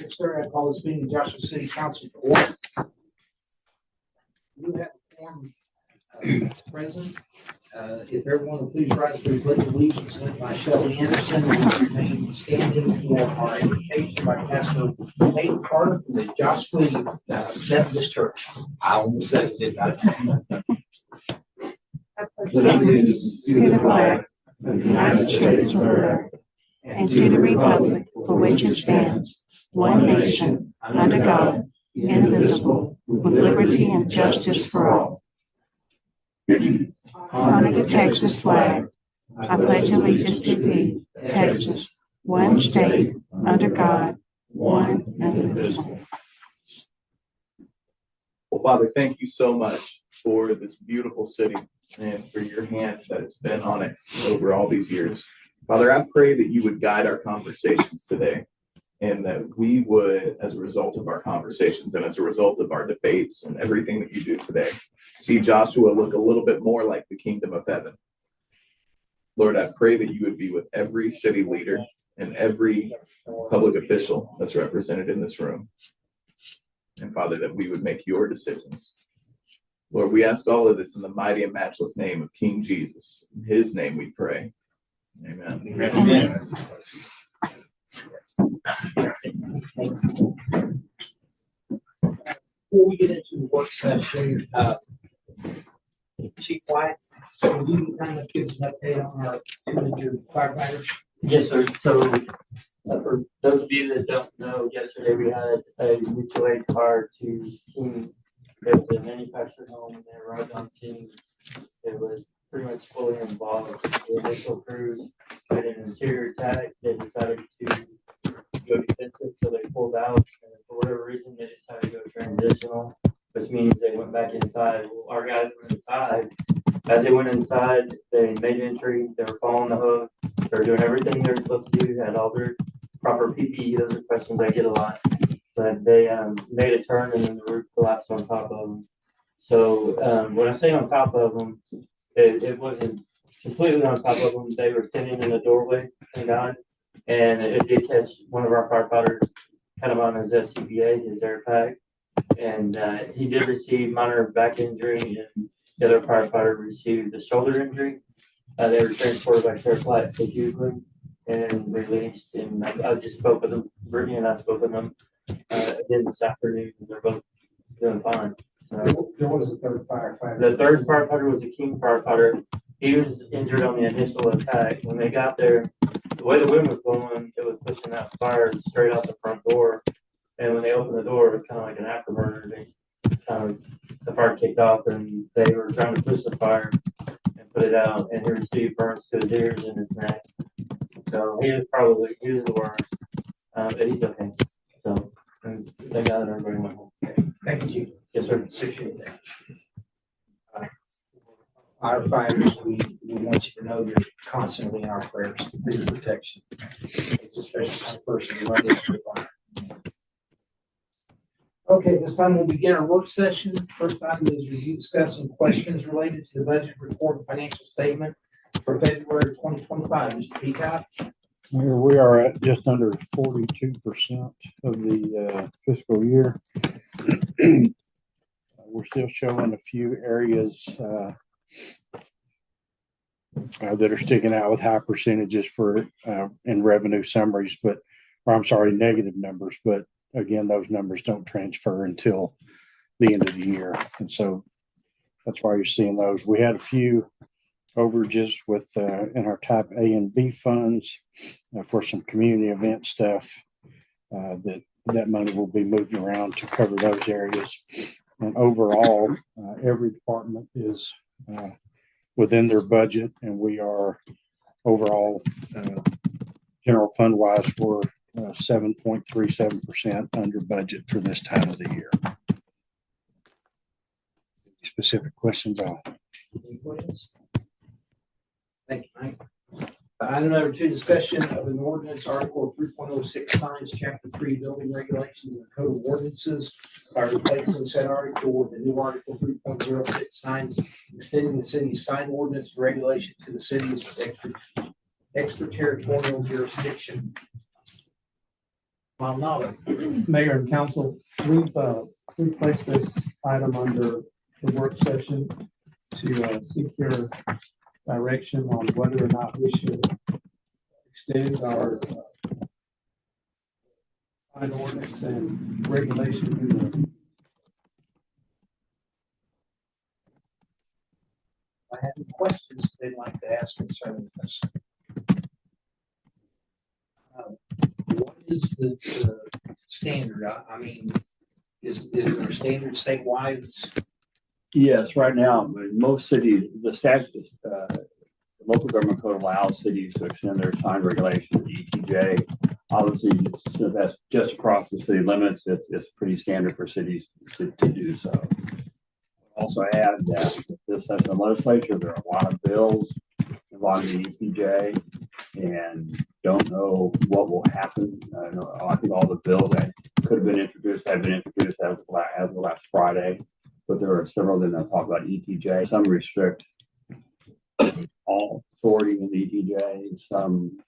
Yes, sir. I call this meeting of Joshua City Council for order. You have a form present. If everyone will please rise for the pledge of allegiance led by Shelley Anderson, we remain standing for our invocation by Pastor Nate Carter from the Joshua Methodist Church. I almost said it, didn't I? Allegiance to the flag of the United States of America and to the republic for which it stands, one nation, under God, indivisible, with liberty and justice for all. Under the Texas flag, I pledge allegiance to thee, Texas, one state, under God, one indivisible. Well, Father, thank you so much for this beautiful city and for your hand that it's been on it over all these years. Father, I pray that you would guide our conversations today and that we would, as a result of our conversations and as a result of our debates and everything that you do today, see Joshua look a little bit more like the kingdom of heaven. Lord, I pray that you would be with every city leader and every public official that's represented in this room. And Father, that we would make your decisions. Lord, we ask all of this in the mighty and matchless name of King Jesus. In his name we pray. Amen. Amen. Before we get into the work session, Chief White, can you kind of give us an update on our two firefighters? Yes, sir. So for those of you that don't know, yesterday we had a mutual aid car to King. It was a manufactured home, and they arrived on scene. It was pretty much fully involved. The initial crews had an interior tag. They decided to go defensive, so they pulled out. And for whatever reason, they decided to go transitional, which means they went back inside. Well, our guys went inside. As they went inside, they made entry. They were following the hook. They were doing everything they were supposed to do. Had all their proper PPE. Those are questions I get a lot. But they made a turn and then the roof collapsed on top of them. So when I say on top of them, it wasn't completely on top of them. They were standing in the doorway, thank God. And it did catch one of our firefighters kind of on his SCBA, his air pack. And he did receive minor back injury, and the other firefighter received a shoulder injury. They were transported by Sheriff Light to Houston and released. And I just spoke with them. Brittany and I spoke with them again this afternoon, and they're both doing fine. So, There was a third firefighter. the third firefighter was a King firefighter. He was injured on the initial attack. When they got there, the way the wind was blowing, it was pushing that fire straight out the front door. And when they opened the door, it was kind of like an afterburner. The fire kicked off, and they were trying to push the fire and put it out. And he received burns to his ears and his neck. So he was the worst, but he's okay. So they got it. Everybody went home. Thank you, Chief. Yes, sir. Appreciate that. Firefighters, we want you to know you're constantly in our prayers for your protection. It's a special kind of person you run into the fire. Okay, this time we'll begin our work session. First item is review, discuss some questions related to the budget report and financial statement for February 2025. Mr. Peacock. Here we are at just under 42% of the fiscal year. We're still showing a few areas that are sticking out with high percentages for in revenue summaries, negative numbers. But again, those numbers don't transfer until the end of the year, and so that's why you're seeing those. We had a few overages with in our type A and B funds for some community event stuff that money will be moved around to cover those areas. And overall, every department is within their budget, and we are overall general fund wise for 7.37% under budget for this time of the year. Specific questions? Any questions? Thank you, Mike. Item number 2, discussion of an ordinance, Article 3.06 signs, Chapter 3, building regulations and code of ordinances by replacing said article with a new Article 3.06 signs, extending the city's sign ordinance regulation to the city's extraterritorial jurisdiction. Maldonado. Mayor and council, we placed this item under the work session to seek your direction on whether or not we should extend our sign ordinance and regulation. I have any questions they'd like to ask concerning this. What is the standard? I mean, is there a standard statewide? Yes, right now, in most cities, the statute, the local government code allows cities to extend their sign regulation to ETJ. Obviously, since that's just across the city limits, it's pretty standard for cities to do so. Also add that this session of legislature, there are a lot of bills involving the ETJ and don't know what will happen. I think all the bills that could have been introduced have been introduced as of last Friday, but there are several that talk about ETJ. Some restrict all authority in the ETJ, some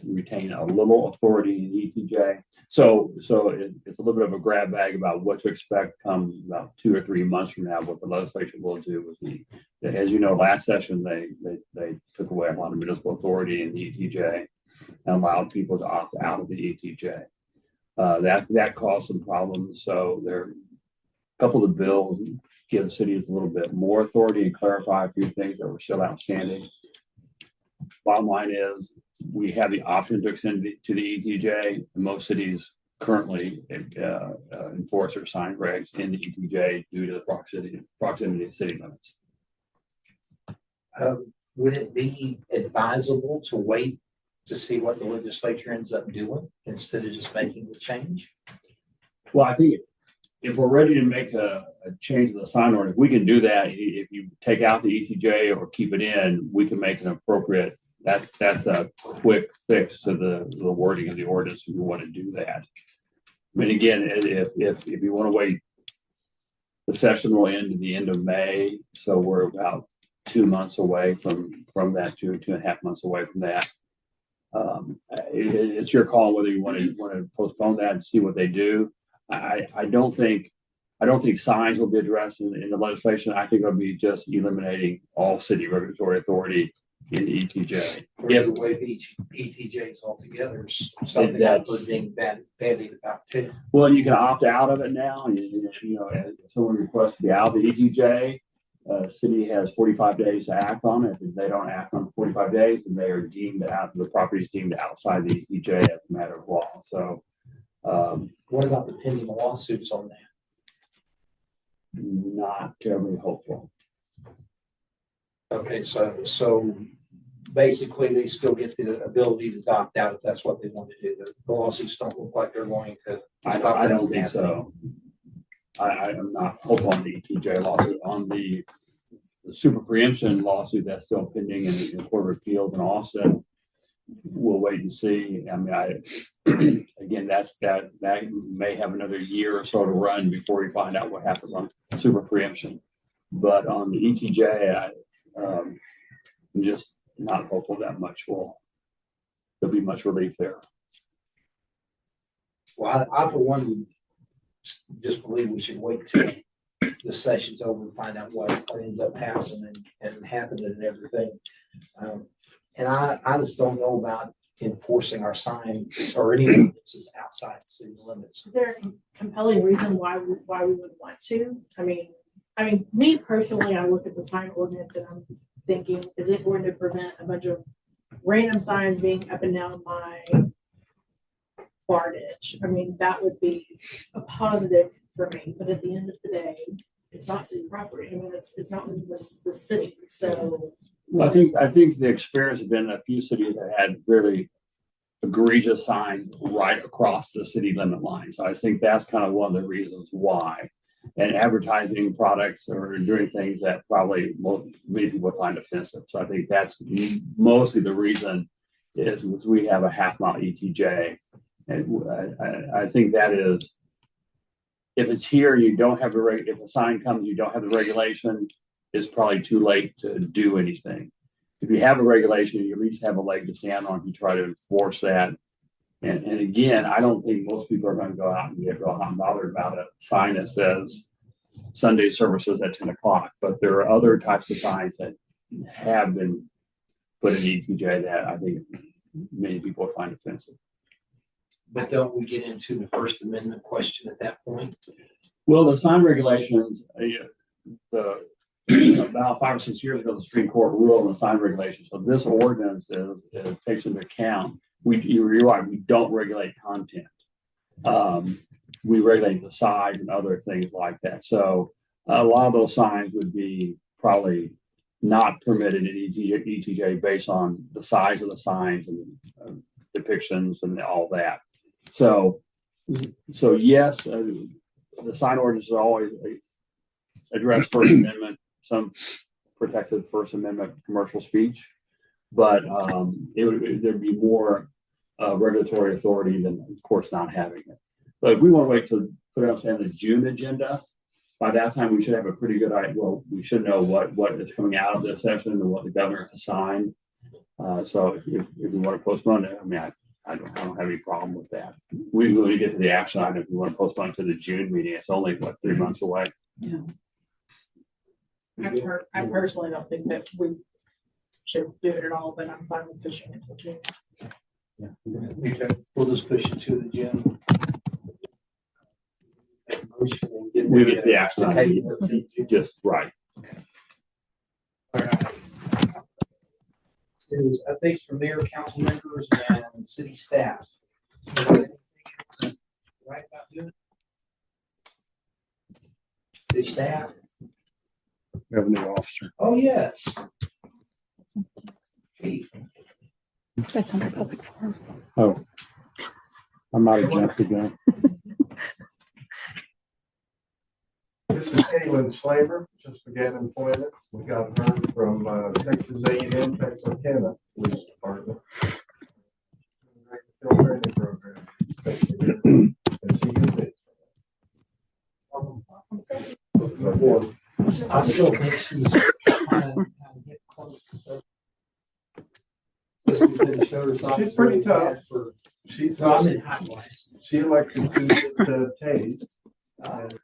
retain a little authority in ETJ. So it's a little bit of a grab bag about what to expect come about 2 or 3 months from now. What the legislature will do with as you know, last session they took away a lot of municipal authority in the ETJ and allowed people to opt out of the ETJ. That caused some problems. So there are a couple of bills give cities a little bit more authority and clarify a few things that were still outstanding. Bottom line is we have the option to extend to the ETJ. Most cities currently enforce their sign regs in the ETJ due to the proximity of city limits. Would it be advisable to wait to see what the legislature ends up doing instead of just making the change? Well, I think if we're ready to make a change to the sign ordinance, we can do that. If you take out the ETJ or keep it in, we can make an appropriate. That's a quick fix to the wording of the ordinance if you want to do that. I mean, again, if you want to wait, the session will end at the end of May, so we're about 2 months away from that, 2.5 months away from that. It's your call whether you want to postpone that and see what they do. I don't think signs will be addressed in the legislation. I think it'll be just eliminating all city regulatory authority in the ETJ. Or the way each ETJs altogether is something that we're being bandied about too. Well, you can opt out of it now. You know, if someone requests to be out of the ETJ, city has 45 days to act on it. If they don't act on 45 days, then they are deemed out. The property is deemed outside the ETJ as a matter of law. So, what about the pending lawsuits on that? Not terribly hopeful. Okay, so basically they still get the ability to opt out if that's what they want to do. The lawsuits don't look like they're going to. I don't think so. I am not hopeful on the ETJ lawsuit. On the super preemption lawsuit that's still pending in the Court of Appeals in Austin, we'll wait and see. I mean, again, that may have another year or so to run before we find out what happens on super preemption. But on the ETJ, I'm just not hopeful that there'll be much relief there. Well, I for one would just believe we should wait till the session's over and find out what ends up passing and happening and everything. And I just don't know about enforcing our signs or any ordinances outside city limits. Is there a compelling reason why we would want to? I mean, me personally, I look at the sign ordinance and I'm thinking, is it going to prevent a bunch of random signs being up and down my yardage? I mean, that would be a positive for me. But at the end of the day, it's not city property. I mean, it's not the city. So. Well, I think the experience has been a few cities that had really egregious signs right across the city limit line. So I think that's kind of one of the reasons why. And advertising products or doing things that probably many people find offensive. So I think that's mostly the reason is we have a half-mile ETJ. And I think that is, if it's here, you don't have if a sign comes, you don't have the regulation, it's probably too late to do anything. If you have a regulation, you at least have a leg to stand on if you try to enforce that. And again, I don't think most people are going to go out and get real hot and bothered about a sign that says Sunday services at 10 o'clock. But there are other types of signs that have been put in ETJ that I think many people find offensive. But don't we get into the First Amendment question at that point? Well, the sign regulations, about 5 or 6 years ago, the Supreme Court ruled on the sign regulations. So this ordinance takes into account, you're right, we don't regulate content. We regulate the size and other things like that. So a lot of those signs would be probably not permitted in ETJ based on the size of the signs and depictions and all that. So yes, the sign ordinance is always address First Amendment, some protected First Amendment commercial speech, but there'd be more regulatory authority than, of course, not having it. But if we want to wait to put it on, say, on the June agenda, by that time we should have a pretty good idea. Well, we should know what is coming out of this session and what the governor has signed. So if we want to postpone it, I mean, I don't have any problem with that. We really get to the action item. If we want to postpone it to the June meeting, it's only 3 months away. Yeah. I personally don't think that we should do it at all, but I'm fine with pushing it to June. Yeah, we'll just push it to the gym. We get to the action Okay. item. Just right. All right. Is updates from mayor, council members, and city staff. Right about doing? The staff. Revenue officer. Oh, yes. Chief. That's under public forum. Oh, I might have jumped the gun. This is Caitlin Slaver, just began employment. We got her from Texas A&M Texarkana Police Department. Field training program. And she used it. I still think she's trying to get close to stuff. She's pretty tough. She's, So I'm in high class. she elected to tase. Thank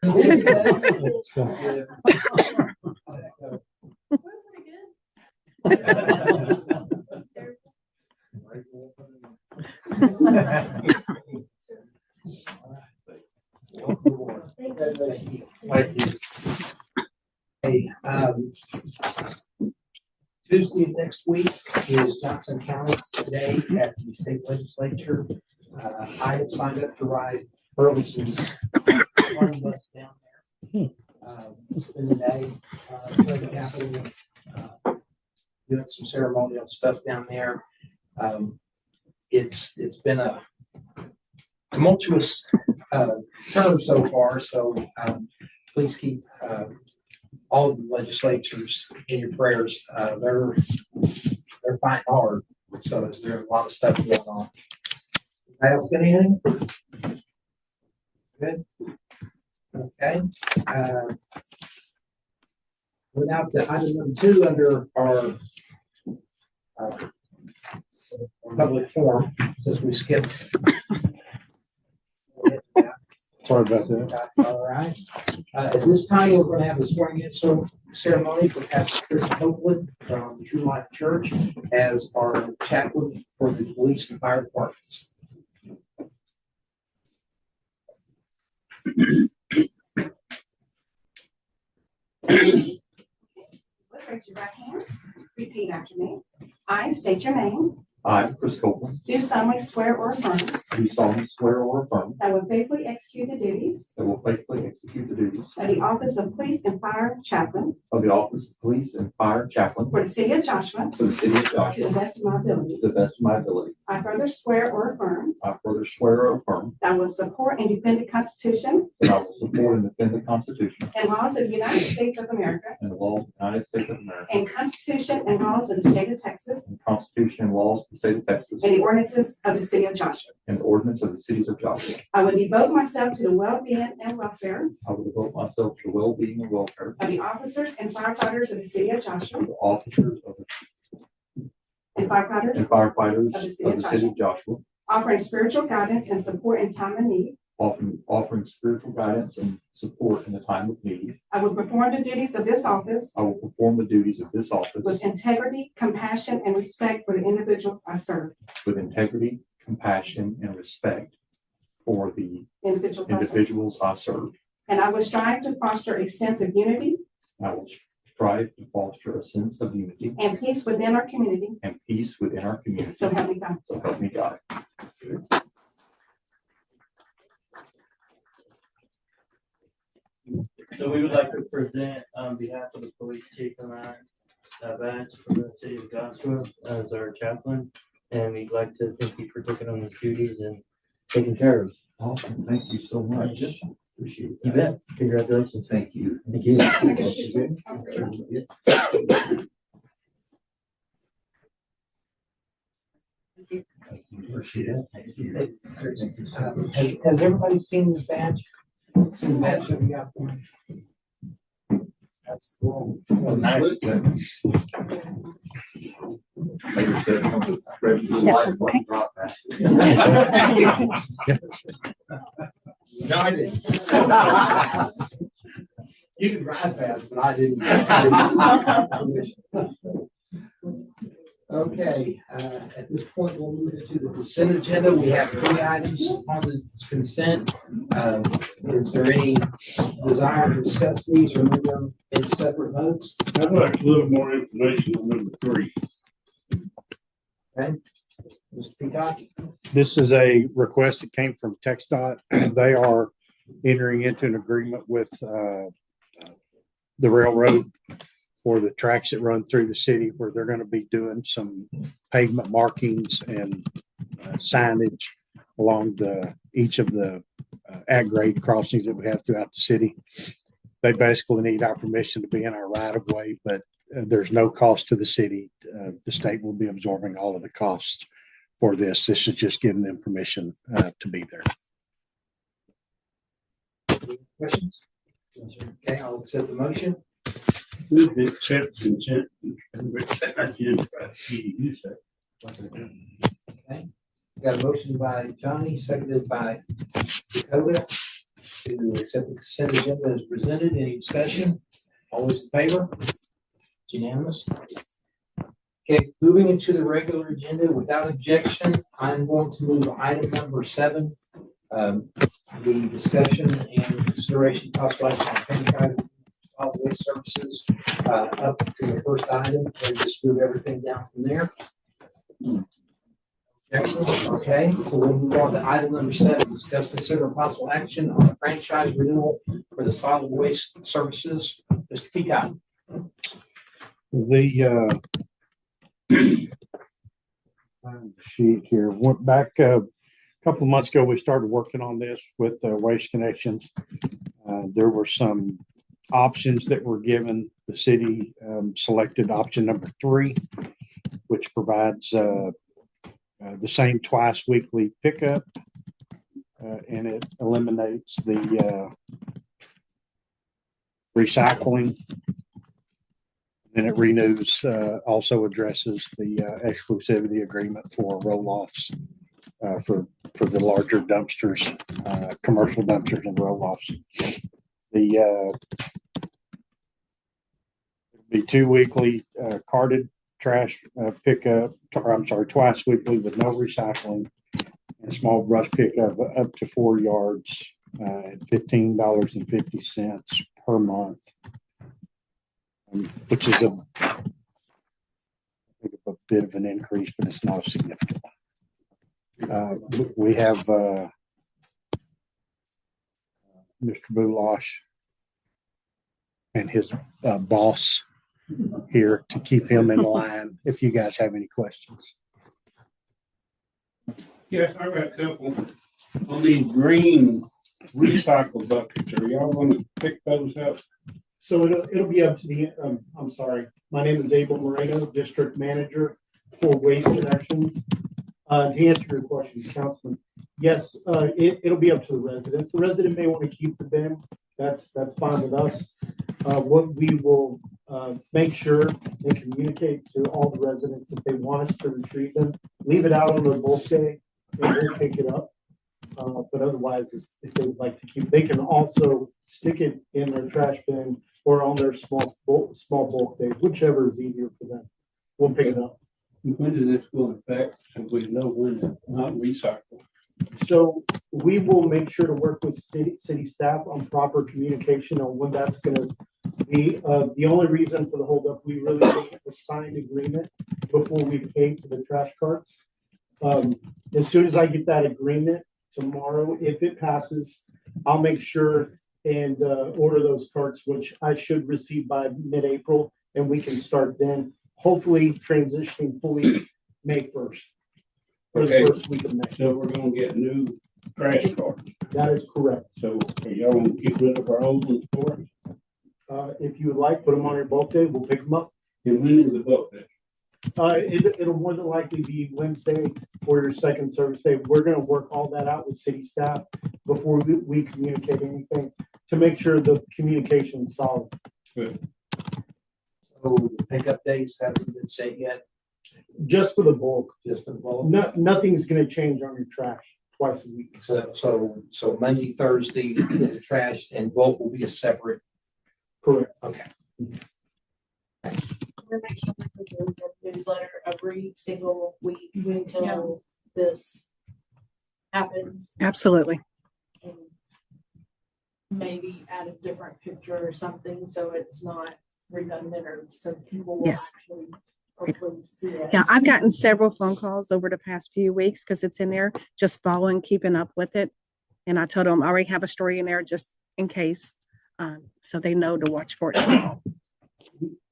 you. Hey, Tuesday of next week is Johnson County Day at the state legislature. I had signed up to ride Burleson's one bus down there. Spend the day, doing some ceremonial stuff down there. It's been a tumultuous term so far, so please keep all of the legislatures in your prayers. They're fighting hard, so there's a lot of stuff going on. Anybody else got anything? Good. Okay. We're now to item number 2 under our public forum, since we skipped. Sorry about that. All right. At this time, we're going to have a swearing-in ceremony for Pastor Chris Copeland from True Life Church as our chaplain for the police and fire departments. Raise your right hand. Repeat after me. I state your name. I, Chris Copeland, Do solemnly swear or affirm do solemnly swear or affirm that I will faithfully execute the duties that I will faithfully execute the duties of the office of police and fire chaplain of the office of police and fire chaplain for the city of Joshua for the city of to the Joshua best of my ability. to the best of my ability. I further swear or affirm I further swear or affirm that I will support and defend the Constitution that I will support and defend the Constitution and laws of the United States of America and the laws of the United States of America and Constitution and laws of the state of Texas and the Constitution and laws of the state of Texas and the ordinances of the city of Joshua. and the ordinance of the cities of Joshua. I will devote myself to the well-being and welfare I will devote myself to the well-being and welfare of the officers and firefighters of the city of Joshua of the officers of and firefighters and firefighters of the of the city of Joshua offering spiritual guidance and support in time of need. Offering spiritual guidance and support in the time of need. I will perform the duties of this office I will perform the duties of this office with integrity, compassion, and respect for the individuals I serve. with integrity, compassion, and respect for the Individuals I serve. individuals I serve. And I will strive to foster a sense of unity I will strive to foster a sense of unity and peace within our community. and peace within our community. So help me God. So help me God. So we would like to present on behalf of the police chief and I, Vance from the city of Joshua as our chaplain. And we'd like to thank you for taking on these duties and taking care of us. Awesome. Thank you so much. Appreciate You that. bet. Congratulations. Thank you. Thank you. Appreciate it. Thank you. Has everybody seen this badge? Seen the badge that we got for him? That's cool. Like I said, I'm ready to Yes, light okay. drop fast. No, I didn't. You can drive fast, but I didn't. Okay, at this point, we'll move to the consent agenda. We have 3 items on the consent. Is there any desire to discuss these or move them in separate votes? I'd like a little more information on number 3. Okay. Mr. Peacock? This is a request that came from TxDOT. They are entering into an agreement with the railroad for the tracks that run through the city, where they're going to be doing some pavement markings and signage along each of the at-grade crossings that we have throughout the city. They basically need our permission to be in our right of way, but there's no cost to the city. The state will be absorbing all of the costs for this. This is just giving them permission to be there. Questions? Okay, I'll accept the motion. Move to accept consent. Okay. Got a motion by Johnny, seconded by Dakota to accept the consent agenda as presented. Any discussion? All those in favor? It's unanimous. Okay, moving into the regular agenda without objection, I'm going to move item number 7. The discussion and consideration possible action on franchise solid waste services up to the first item and just move everything down from there. Okay, so we'll move on to item number 7, discuss consider possible action on a franchise renewal for the solid waste services. Mr. Peacock. The sheet here went back a couple of months ago. We started working on this with Waste Connections. There were some options that were given. The city selected option number 3, which provides the same twice weekly pickup, and it eliminates the recycling. And it renews, also addresses the exclusivity agreement for roll-offs for the larger dumpsters, commercial dumpsters and roll-offs. The be 2 weekly carted trash pickup, or I'm sorry, twice weekly with no recycling, and small brush pickup up to 4 yards at $15.50 per month. Which is a bit of an increase, but it's not significant. We have Mr. Boulash and his boss here to keep him in line if you guys have any questions. Yes, I got a couple on these green recycle buckets. Are y'all gonna pick those up? So it'll be up to the, I'm sorry, my name is Abel Moreno, District Manager for Waste Connections. To answer your question, Councilman, yes, it'll be up to the resident. The resident may want to keep the bin. That's fine with us. What we will make sure and communicate to all the residents if they want us to retrieve them, leave it out on the bulk day. and we'll pick it up. But otherwise, if they would like to keep, they can also stick it in their trash bin or on their small bulk day, whichever is easier for them. We'll pick it up. When does this go in effect? So we know when it's not recycled. So we will make sure to work with city staff on proper communication on when that's gonna be. The only reason for the holdup, we really need a signed agreement before we pay for the trash carts. As soon as I get that agreement tomorrow, if it passes, I'll make sure and order those carts, which I should receive by mid-April, and we can start then, hopefully transitioning fully May 1st. Or the Okay. first week of May. So we're gonna get new trash carts. That is correct. So are y'all gonna get rid of our old ones for us? If you would like, put them on your bulk day, we'll pick them up. And when is the book day? It'll more than likely be Wednesday or your second service day. We're gonna work all that out with city staff before we communicate anything to make sure the communication is solid. So the pickup dates haven't been set yet, Just for the bulk. just for the bulk. Nothing's gonna change on your trash twice a week. So Monday, Thursday, the trash and bulk will be a separate. Correct. Okay. We're making sure that there's a newsletter every single week until this happens. Absolutely. And maybe add a different picture or something, so it's not redundant or so people will Yes. actually hopefully see it. Yeah, I've gotten several phone calls over the past few weeks because it's in there, just following, keeping up with it. And I told them I already have a story in there just in case, so they know to watch for it.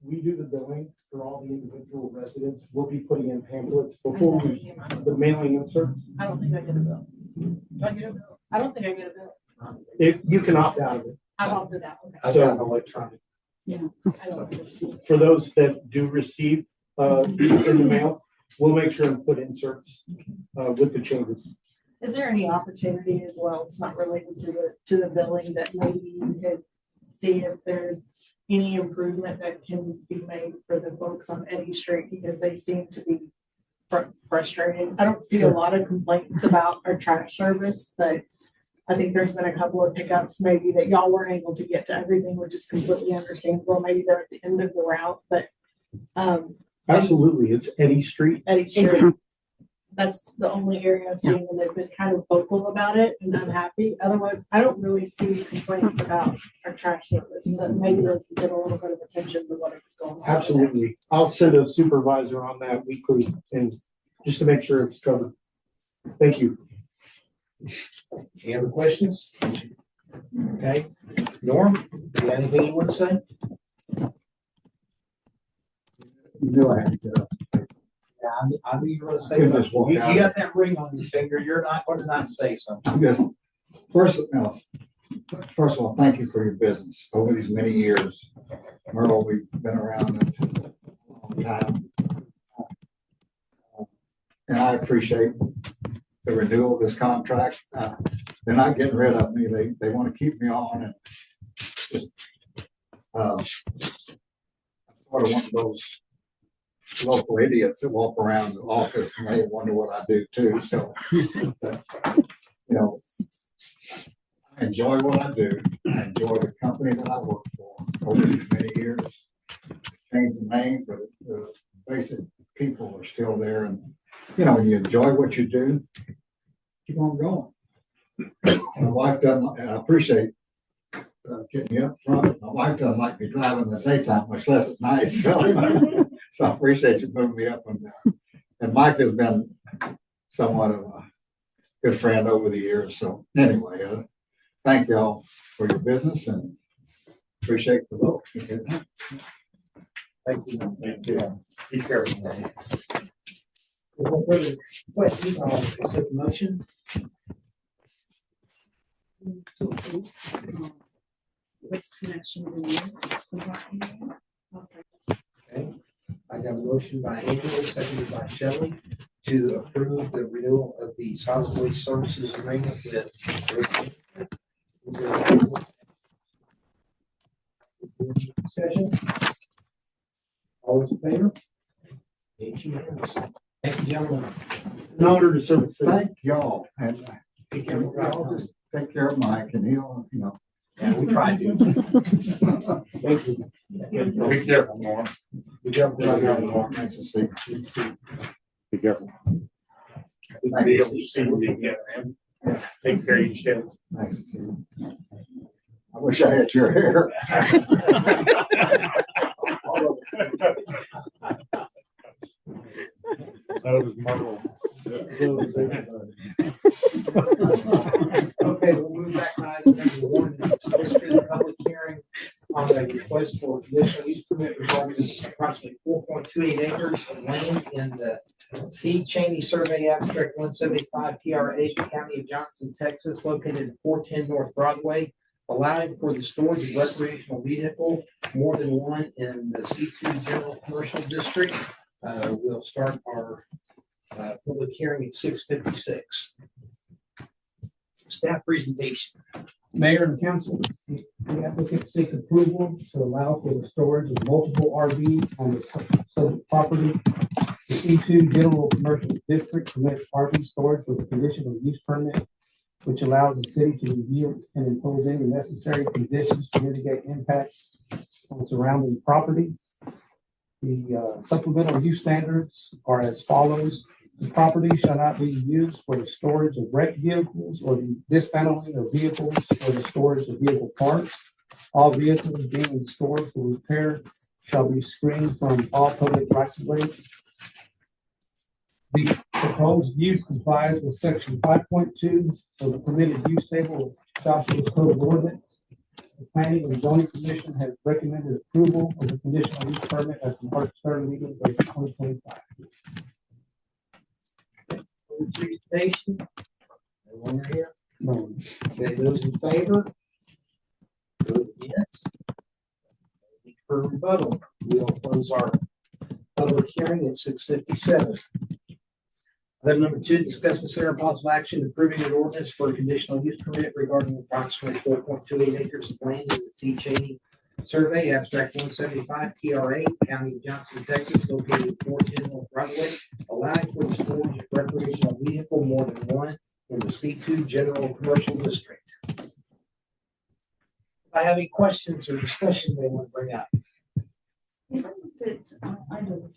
We do the billing for all the individual residents. We'll be putting in pamphlets before the mailing inserts. I don't think I get a bill. Do I get a bill? I don't think I get a bill. If you can opt out of it. I've opted out. Okay. I've got an electronic. I don't understand. For those that do receive in the mail, we'll make sure and put inserts with the changes. Is there any opportunity as well? It's not related to the billing that maybe you could see if there's any improvement that can be made for the folks on Eddy Street because they seem to be frustrated. I don't see a lot of complaints about our trash service, but I think there's been a couple of pickups maybe that y'all weren't able to get to everything, which is completely understandable. Maybe they're at the end of the route, but Absolutely. It's Eddy Street. Eddy Street. That's the only area I've seen where they've been kind of vocal about it and unhappy. Otherwise, I don't really see complaints about our trash service, but maybe they can get a little bit of attention to what is going on. Absolutely. I'll send a supervisor on that weekly and just to make sure it's covered. Thank you. Any other questions? Okay, Norm, you got anything you want to say? You knew I had to get up. Yeah, I knew you were going to say You something. just walk You out. got that ring on your finger. You're not going to not say something. I'm just, first of all, thank you for your business over these many years. Merle, we've been around it a long time. And I appreciate the renewal of this contract. They're not getting rid of me. They want to keep me on and just, sort of one of those local idiots that walk around the office and they wonder what I do too. So, you know, I enjoy what I do. I enjoy the company that I work for over these many years. Change the name, but the basic people are still there. And, you know, when you enjoy what you do, keep on going. My wife doesn't, and I appreciate getting me up front. My wife doesn't like me driving in the daytime, much less at night. So I appreciate you moving me up and down. And Mike has been somewhat of a good friend over the years. So anyway, thank y'all for your business and appreciate the vote. Thank you. Thank you. Be careful. No further questions? I'll accept the motion. Waste connections in use. Okay, I got a motion by Angela, seconded by Shelley, to approve the renewal of the solid waste services agreement with. Discussion? All those in favor? It's unanimous. Thank you, gentlemen. An honor to serve the city. Thank y'all, and Be careful, Rob. y'all just take care of Mike, and he'll, Yeah, we try to. Thank you. Be careful, Norm. Be careful, Rob. Nice to see. Be careful. Be able to see what you get, man. Take care of yourself. Nice to see you. I wish I had your hair. So does Merle. Okay, we'll move back to item number one. It's listed a public hearing on a request for conditional use permit regarding approximately 4.28 acres of land in the C. Cheney Survey Abstract 175 TRA, County of Johnson, Texas, located at 410 North Broadway, allowing for the storage of recreational vehicle, more than one in the C2 General Commercial District. We'll start our public hearing at 6:56. Staff presentation. Mayor and council, the applicant seeks approval to allow for the storage of multiple RVs on the subject property. The E2 General Commercial District permits RV storage with a conditional use permit, which allows the city to review and impose any necessary conditions to mitigate impacts on surrounding properties. The supplemental use standards are as follows. The property shall not be used for the storage of wrecked vehicles or the dismantling of vehicles or the storage of vehicle parts. All vehicles being stored for repair shall be screened from all public rights of way. The proposed use complies with section 5.2 of the permitted use table of Joshua's Code of Ordinance. The Planning and Zoning Commission has recommended approval of the conditional use permit at the March 3rd meeting of 2025. Presentation. Everyone here? No. Okay, those in favor? Vote yes. For rebuttal, we'll close our public hearing at 6:57. Item number 2, discuss consider possible action approving an ordinance for a conditional use permit regarding approximately 4.28 acres of land in the C. Cheney Survey, Abstract 175 TRA, County of Johnson, Texas, located at 410 North Broadway, allowing for the storage of recreational vehicle, more than one, in the C2 General Commercial District. If I have any questions or discussion they want to bring up. Yes, I looked at, I do.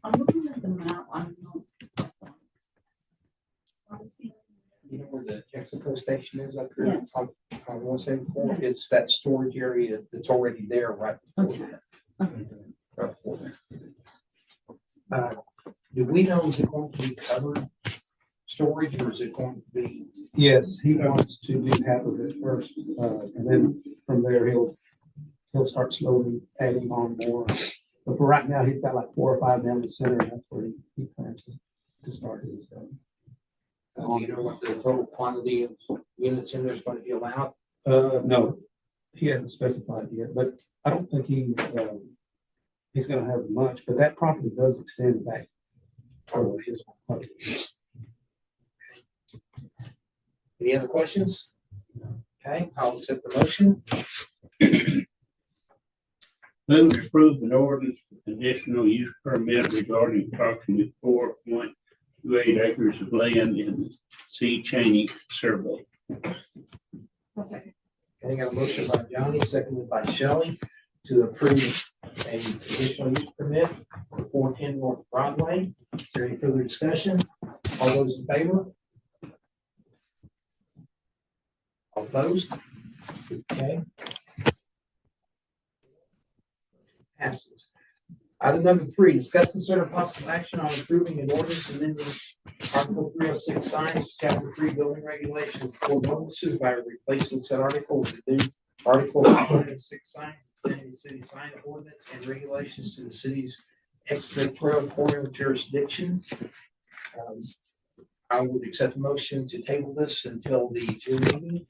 I'm looking at the map, I'm not. You know where the Texaco station is up here? Yes. On 174? It's that storage area that's already there right before that. Right before that. Do we know, is it going to be covered storage or is it going to be? Yes, he wants to do half of it first, and then from there, he'll start slowly adding on more. But for right now, he's got like 4 or 5 down the center, and that's where he plans to start his. Do you know what the total quantity of units in there is going to be allowed? No, he hasn't specified yet, but I don't think he's gonna have much, but that property does extend back toward his property. Any other questions? Okay, I'll accept the motion. Move to approve an ordinance for conditional use permit regarding approximately 4.28 acres of land in the C. Cheney Survey. Okay, got a motion by Johnny, seconded by Shelley to approve a conditional use permit for 410 North Broadway. Is there any further discussion? All those in favor? All opposed? Okay. Passes. Item number 3, discuss consider possible action on approving an ordinance amending Article 306 signs, Chapter 3 building regulations for notices by replacing said article with the new Article 306 signs, extending the city sign ordinance and regulations to the city's extraterritorial jurisdiction. I would accept the motion to table this until the June meeting.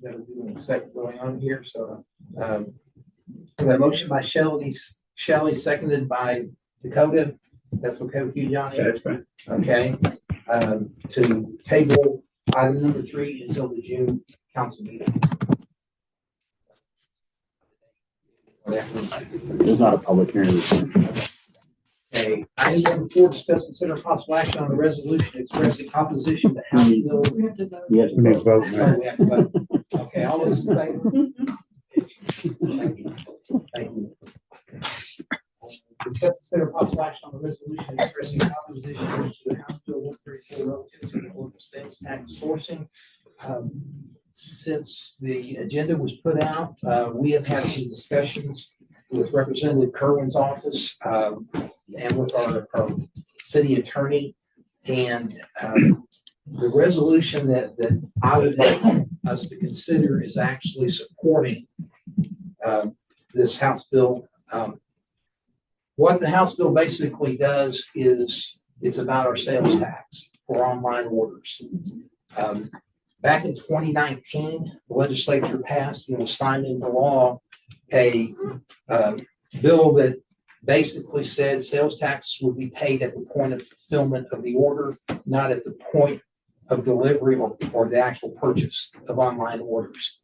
That'll be an inspect going on here, so, the motion by Shelley, seconded by Dakota. That's okay with you, Johnny? That's right. Okay, to table Item number 3 until the June council meeting. There's not a public hearing. Okay, item number 4, discuss, consider possible action on the resolution expressing opposition to House Bill. We have to vote. Yes. We need to vote Oh, now. we have to vote. Okay, all those in favor? Thank you. Thank you. Discuss, consider possible action on the resolution expressing opposition to the House Bill 134 relative to the local sales tax sourcing. Since the agenda was put out, we have had some discussions with Representative Kerwin's office and with our city attorney. And the resolution that I would like us to consider is actually supporting this House bill. What the House bill basically does is it's about our sales tax for online orders. Back in 2019, the legislature passed and was signed into law a bill that basically said sales tax would be paid at the point of fulfillment of the order, not at the point of delivery or the actual purchase of online orders.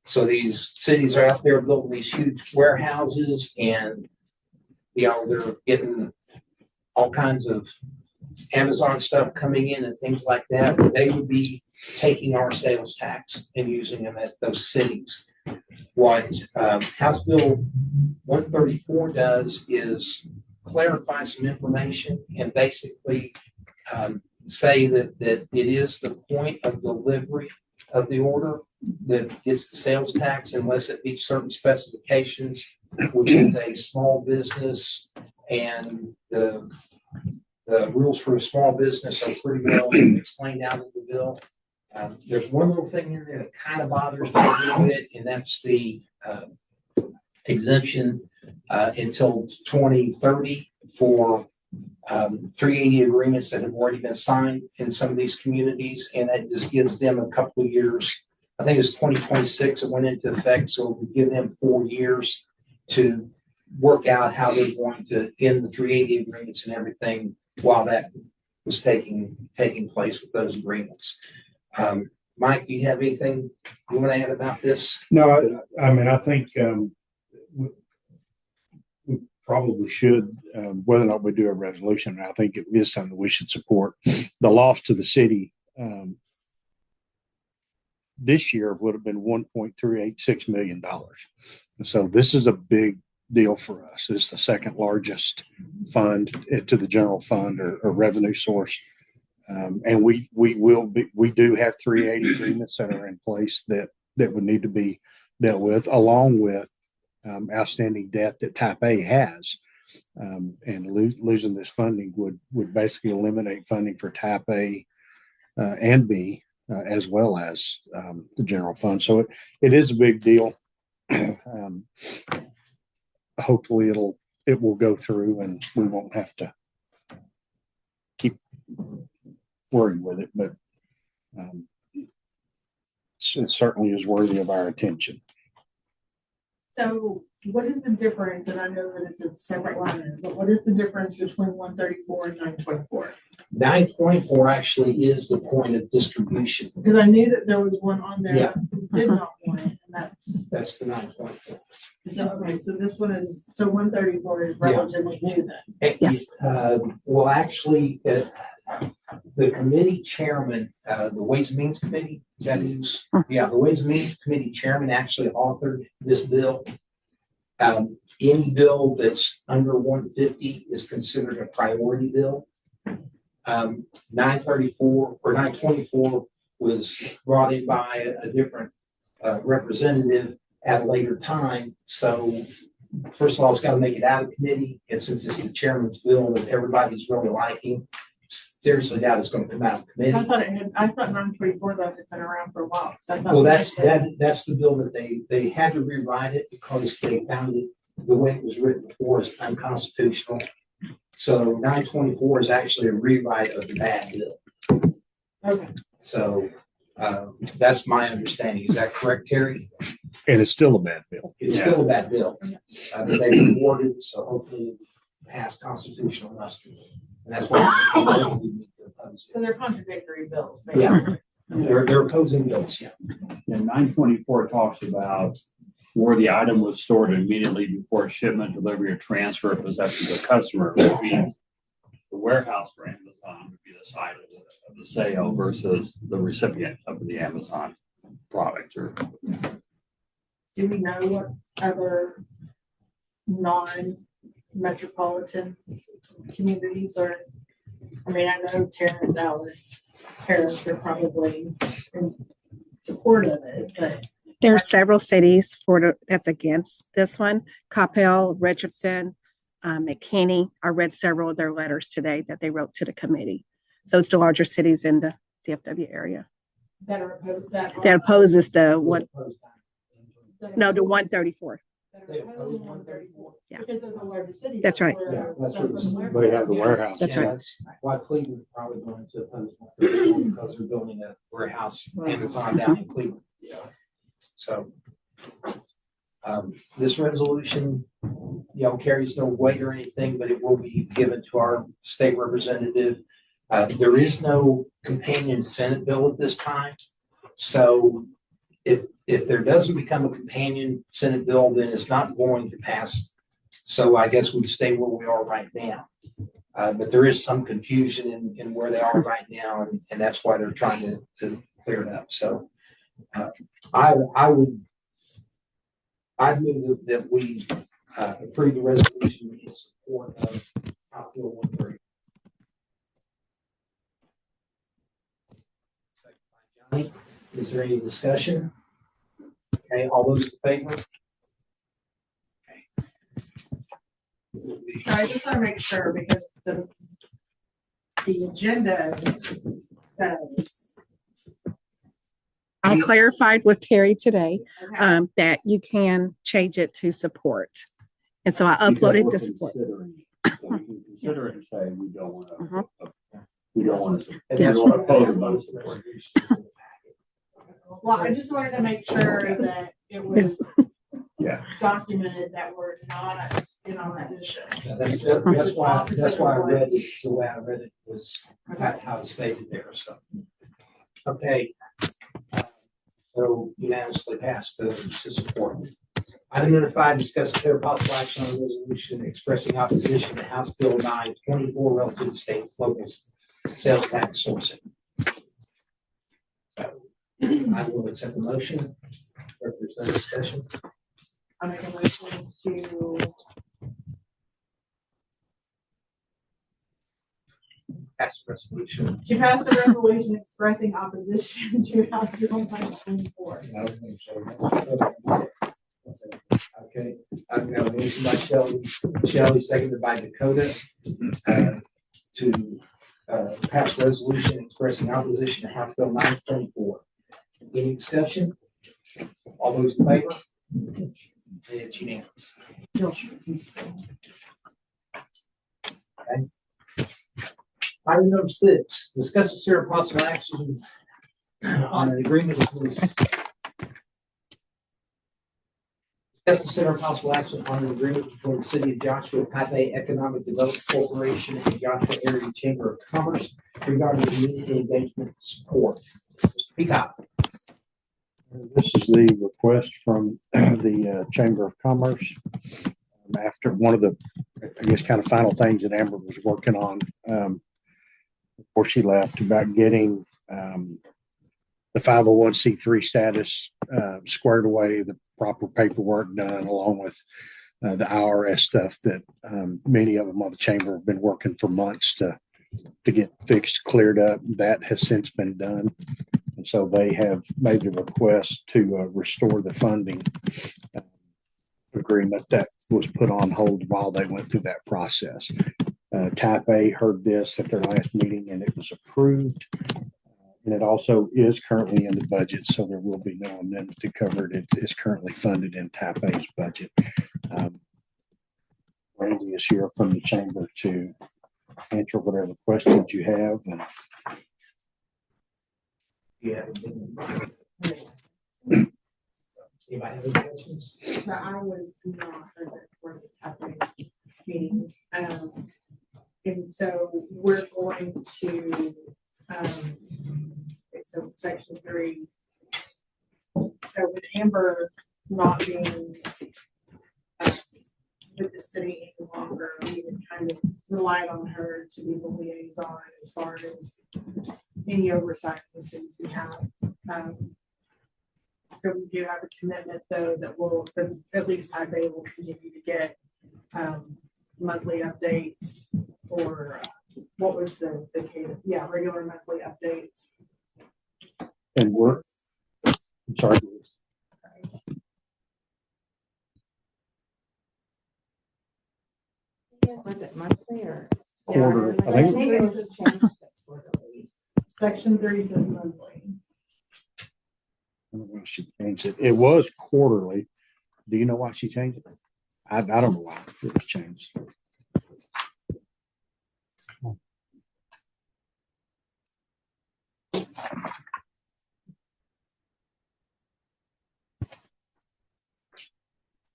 So these cities are out there building these huge warehouses and, you know, they're getting all kinds of Amazon stuff coming in and things like that. They would be taking our sales tax and using them at those cities. What House Bill 134 does is clarify some information and basically say that it is the point of delivery of the order that gets the sales tax unless it meets certain specifications, which is a small business, and the rules for a small business are pretty well explained out in the bill. There's one little thing in there that kind of bothers me a little bit, and that's the exemption until 2030 for 380 agreements that have already been signed in some of these communities, and that just gives them a couple of years. I think it's 2026 it went into effect, so it would give them 4 years to work out how they're going to end the 380 agreements and everything while that was taking place with those agreements. Mike, do you have anything you want to add about this? No, I mean, I think we probably should, whether or not we do a resolution, I think it is something we should support. The loss to the city this year would have been $1.386 million. And so this is a big deal for us. It's the second largest fund to the general fund or revenue source. And we do have 380 agreements that are in place that would need to be dealt with, along with outstanding debt that Type A has. And losing this funding would basically eliminate funding for Type A and B, as well as the general fund. So it is a big deal. Hopefully it will go through and we won't have to keep worrying with it, but it certainly is worthy of our attention. So what is the difference? And I know that it's a separate line, but what is the difference between 134 and 924? 924 actually is the point of distribution. Because I knew that there was one on there Yeah. that did not want it, and That's the 924. so okay. So this one is 134 is relatively new then. Yes. Well, actually, the committee chairman, the Ways and Means Committee, is that who's? Yeah, the Ways and Means Committee chairman actually authored this bill. Any bill that's under 150 is considered a priority bill. 934 or 924 was brought in by a different representative at a later time. So first of all, it's got to make it out of committee. And since it's the chairman's bill that everybody's really liking, seriously doubt it's going to come out of committee. I thought 924 though had been around for a while. Well, that's the bill that they had to rewrite it because they found it the way it was written before is unconstitutional. So 924 is actually a rewrite of the bad bill. Okay. So that's my understanding. Is that correct, Terry? And it's still a bad bill. It's still a bad bill. But they rewarded, so hopefully it passed constitutional muster. And that's why we need to oppose So it. they're contradictory bills. Yeah. Basically. They're opposing bills, yeah. And 924 talks about where the item was stored immediately before shipment, delivery, or transfer of possession to the customer. Which means the warehouse for Amazon would be the site of the sale versus the recipient of the Amazon product. Or Do we know what other non-metropolitan communities are? I mean, I know Tarrant, Dallas, Paris are probably in support of it, but There are several cities that's against this one. Coppell, Richardson, McKinney. I read several of their letters today that they wrote to the committee. So it's the larger cities in the DFW area. that are opposed that. That opposes the what? that No, the oppose- 134. that are opposing 134. Yeah. Because they're the larger cities. That's right. where- Yeah, that's where where the the- They have the warehouse. That's Yeah, right. That's why Cleveland probably going to oppose one because they're building a warehouse Amazon down in Cleveland. So. This resolution, carries no weight or anything, but it will be given to our state representative. There is no companion Senate bill at this time. So if there doesn't become a companion Senate bill, then it's not going to pass. So I guess we'd stay where we are right now. But there is some confusion in where they are right now, and that's why they're trying to clear it up. So I'd move that we approve the resolution in support of House Bill 130. Johnny, is there any discussion? Okay, all those in favor? So I just want to make sure because the agenda says. I clarified with Terry today Okay. that you can change it to support. And so I uploaded the support. Consider it and say, we don't want to, Mhm. we don't want to. And We that's don't what want to oppose it, but support. Well, I just wanted to make sure that it was Yeah. documented that we're not in opposition. That's why I read it the way I read it was how it's stated there, so. Okay. So unanimously passed to support. Item number 5, discuss their possible action on a resolution expressing opposition to House Bill 924 relative to state and local sales tax sourcing. So I will accept the motion. If there's no discussion. I make a motion to Pass the resolution. pass the resolution expressing opposition to House Bill 924. Okay, I've got a motion by Shelley, seconded by Dakota, to pass resolution expressing opposition to House Bill 924. Any discussion? All those in favor? It's unanimous. Okay. Item number 6, discuss consider possible action on an agreement between. Discuss consider possible action on an agreement between the City of Joshua, Pathé Economic Development Corporation, and Joshua Area Chamber of Commerce regarding community engagement support. Mr. Peacock. This is the request from the Chamber of Commerce. After one of the, I guess, kind of final things that Amber was working on before she left about getting the 501c3 status squared away, the proper paperwork done, along with the IRS stuff that many of them on the chamber have been working for months to get fixed, cleared up. That has since been done. And so they have made the request to restore the funding agreement that was put on hold while they went through that process. Type A heard this at their last meeting and it was approved. And it also is currently in the budget, so there will be no amendment to cover it. It is currently funded in Type A's budget. Randy is here from the chamber to answer whatever questions you have. And Yeah. Anybody have any questions? So I was not present for the topic meeting. And so we're going to so section 3. So with Amber not being with the city any longer, we would kind of relied on her to be the liaison as far as any oversight of the things we have. So we do have a commitment though that will, at least High Bay will continue to get monthly updates or what was the cadence? Yeah, regular monthly updates. And I'm sorry. Was it monthly or? Quarterly. I think it was changed to quarterly. Section 3 says monthly. I don't know why she changed it. It was quarterly. Do you know why she changed it? I don't know why it was changed.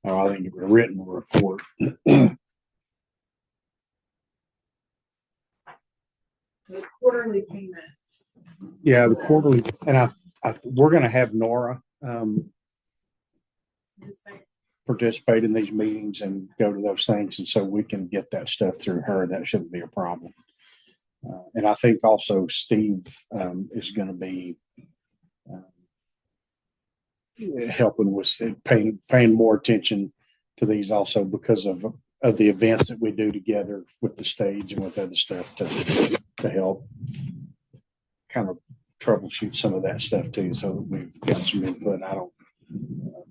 Oh, I think it was a written report. The quarterly payments. Yeah, the quarterly, and we're gonna have Nora participate in these meetings and go to those things, and so we can get that stuff through her. That shouldn't be a problem. And I think also Steve is going to be helping with paying more attention to these also because of the events that we do together with the stage and with other stuff to help kind of troubleshoot some of that stuff too, so that we've got some input.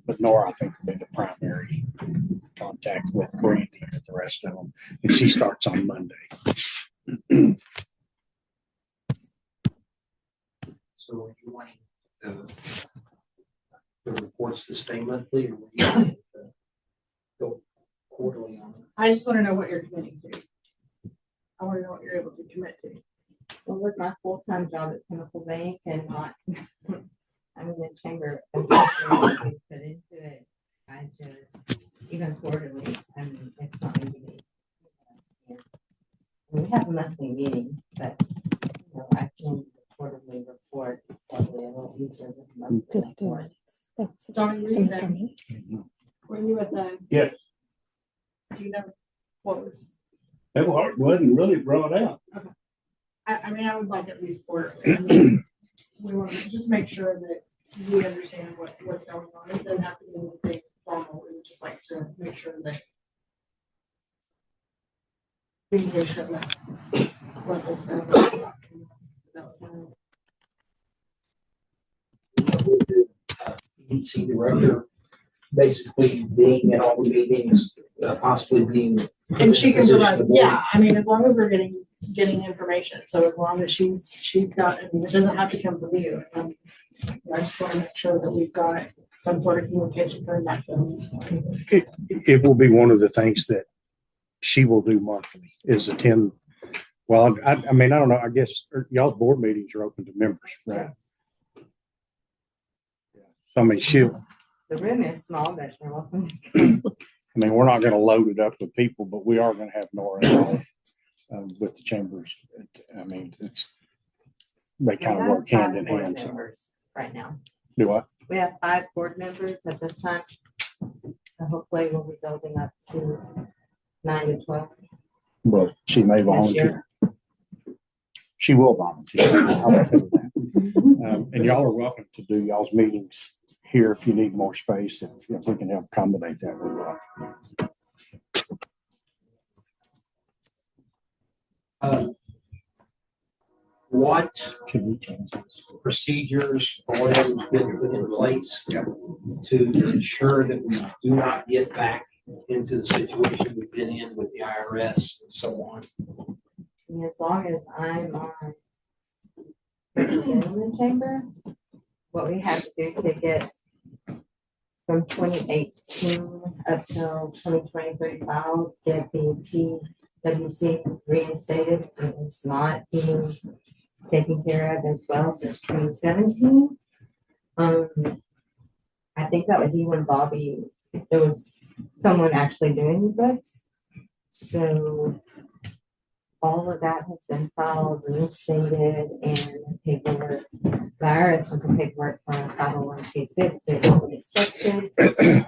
But Nora, I think, will be the primary contact with Brandy and the rest of them, and she starts on Monday. So are you wanting the reports to stay monthly or are you wanting to go quarterly on it? I just want to know what you're committing to. I want to know what you're able to commit to. Well, with my full-time job at Chemical Bank and not, I'm in the chamber, and something we put into it, I just, even quarterly, I mean, it's not going to be. We have a monthly meeting, but, you know, I can quarterly report, probably a little easier than monthly report. John, you read that? Were you at the? Yes, Do you know what was? that wasn't really brought out. I mean, I would like at least quarterly. I mean, we want to just make sure that we understand what's going on. It doesn't have to be anything formal. We would just like to make sure that we can get shut down. Let us know. EDC director basically being at all the meetings, possibly being. And she can provide, yeah, I mean, as long as we're getting information, so as long as she's got, I mean, it doesn't have to come from you. I just want to make sure that we've got some sort of communication going back to us. It will be one of the things that she will do monthly is attend. Well, I mean, I don't know, I guess y'all's board meetings are open to members, right? So, I mean, The room is small, but you're welcome. I mean, we're not going to load it up with people, but we are going to have Nora involved with the chambers. I mean, they kind of work hand in hand. So. Right now. Do what? We have 5 board members at this time. And hopefully we'll be building up to 9 to 12. Well, she may volunteer. She will volunteer. I'll tell you that. And y'all are welcome to do y'all's meetings here if you need more space. If we can help accommodate that, we will. What procedures or whatever's been put in place to ensure that we do not get back into the situation we've been in with the IRS and so on? And as long as I'm on in the chamber, what we have to do to get from 2018 up till 2023 filed, get the TWC reinstated. It was not being taken care of as well since 2017. I think that was when Bobby, there was someone actually doing the books. So all of that has been filed, reinstated, and paperwork. The IRS has some paperwork for 501c6 that wasn't accepted.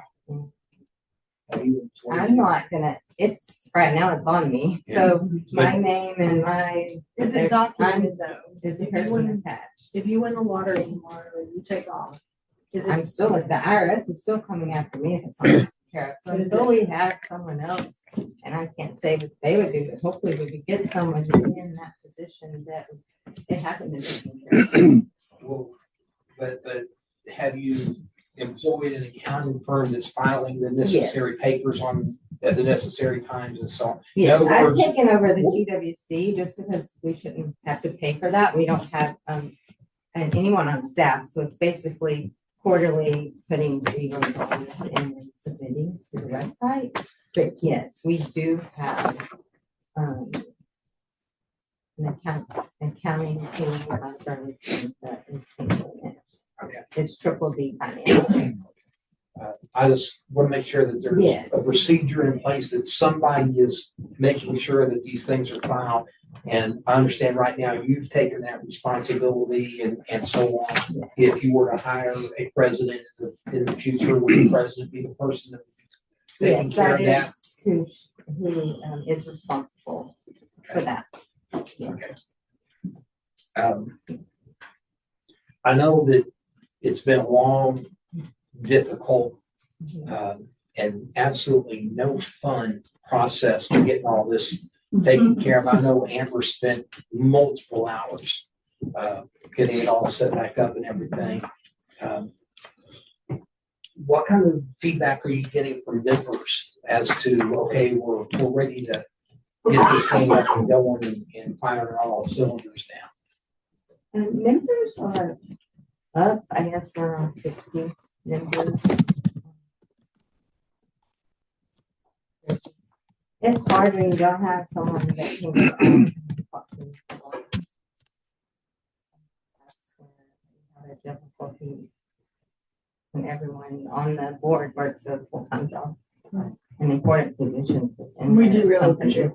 I'm not gonna, it's, right now it's on me, so my name and my. Is it documented though? Is the person attached? If you win the lottery tomorrow and you take off, is it? I'm still, the IRS is still coming after me if it's not taken care of. So until we have someone else, and I can't say what they would do, but hopefully we could get someone in that position that it hasn't been taken care of. Well, but have you employed an accounting firm that's filing the necessary papers on at the necessary times and so on? Yes, In other I've words, taken over the GWC just because we shouldn't have to pay for that. We don't have and anyone on staff, so it's basically quarterly putting zero dollars and submitting to the website. But yes, we do have an accounting team firm that is handling it. Okay. It's Triple D Finance. I just want to make sure that there's Yes. a procedure in place, that somebody is making sure that these things are filed. And I understand right now you've taken that responsibility and so on. If you were to hire a president in the future, would the president be the person that taking Yes, care that of that? is who is responsible for that. Okay. I know that it's been a long, difficult, and absolutely no fun process to getting all this taken care of. I know Amber spent multiple hours getting it all set back up and everything. What kind of feedback are you getting from members as to, okay, we're ready to get this thing up and going and firing all cylinders now? And members are up, I guess we're around 60 members. It's hard when you don't have someone that can go out and talk to people. That's where we have a difficulty when everyone on the board works a full-time job, an important position. We do really appreciate it.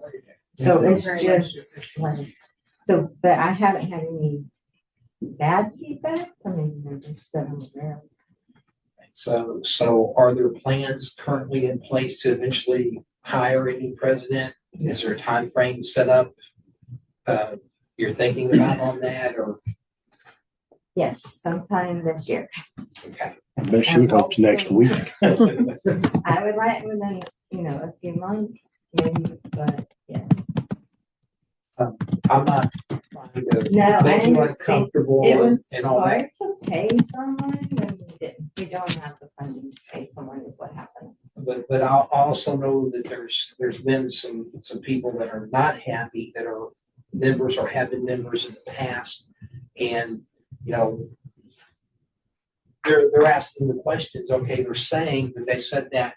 So it's Very much just like, so, but I haven't had any bad feedback from any members that I'm aware of. So are there plans currently in place to eventually hire a new president? Is there a time frame set up? You're thinking about on that, or? Yes, sometime this year. Okay. I bet she hopes next week. I would like within, a few months, maybe, but yes. I'm not trying to No, I make you understand. uncomfortable It was and all that. hard to pay someone when we didn't. We don't have the funding to pay someone is what happened. But I also know that there's been some people that are not happy, that are members or have been members in the past. And, they're asking the questions. Okay, they're saying that they said that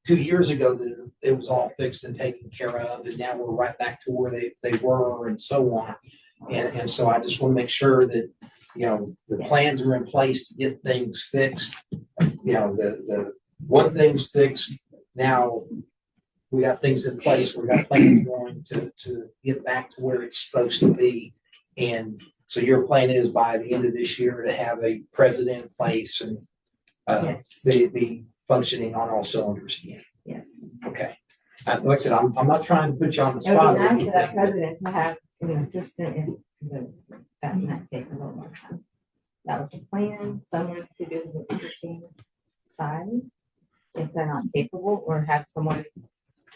2 years ago that it was all fixed and taken care of, and now we're right back to where they were and so on. And so I just want to make sure that, the plans are in place to get things fixed. The one thing's fixed. Now we got things in place. We got plans going to get back to where it's supposed to be. And so your plan is by the end of this year to have a president in place and Yes. be functioning on all cylinders again. Yes. Okay. Like I said, I'm not trying to put you on the It would spot. be or nice for that anything, but- president to have an assistant but that might take a little more time. That was the plan, someone to do the teaching side, if they're not capable, or have someone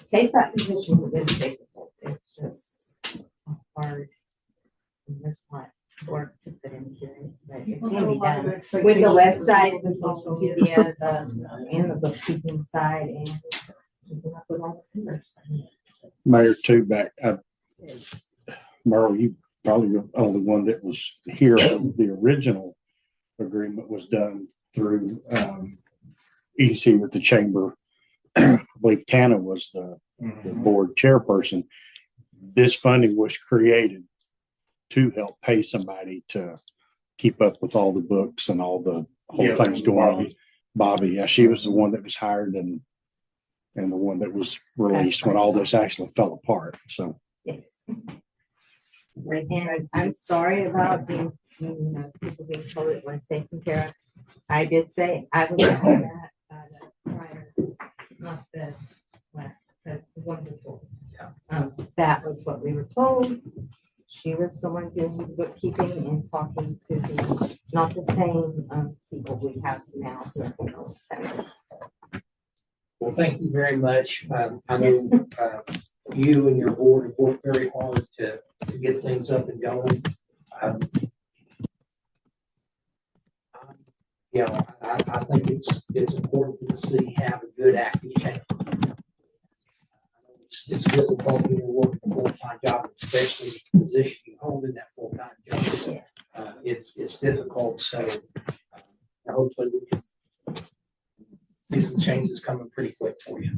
take that position who is capable. It's just hard. And there's a lot of work to put into it, but it can be done with the website, the social media, and the bookkeeping side, and keeping up with all the members. Mayor, too, Merle, you probably the only one that was here. The original agreement was done through EDC with the chamber. I believe Tana was the board chairperson. This funding was created to help pay somebody to keep up with all the books and all the whole things going on. Bobby, yeah, she was the one that was hired and the one that was released when all this actually fell apart. So, Yes. And I'm sorry about being, people being told it was taken care of. I did say I was on that, prior, not the last, the one before. That was what we were told. She was the one doing the bookkeeping and talking to the, not the same, people we have now. Who are doing those things. Well, thank you very much. I know you and your board have worked very hard to get things up and going. You know, I think it's important for the city to have a good active chamber. It's difficult when you're working a full-time job, especially the position you hold in that full-time job. It's difficult, so hopefully we can see some changes coming pretty quick for you.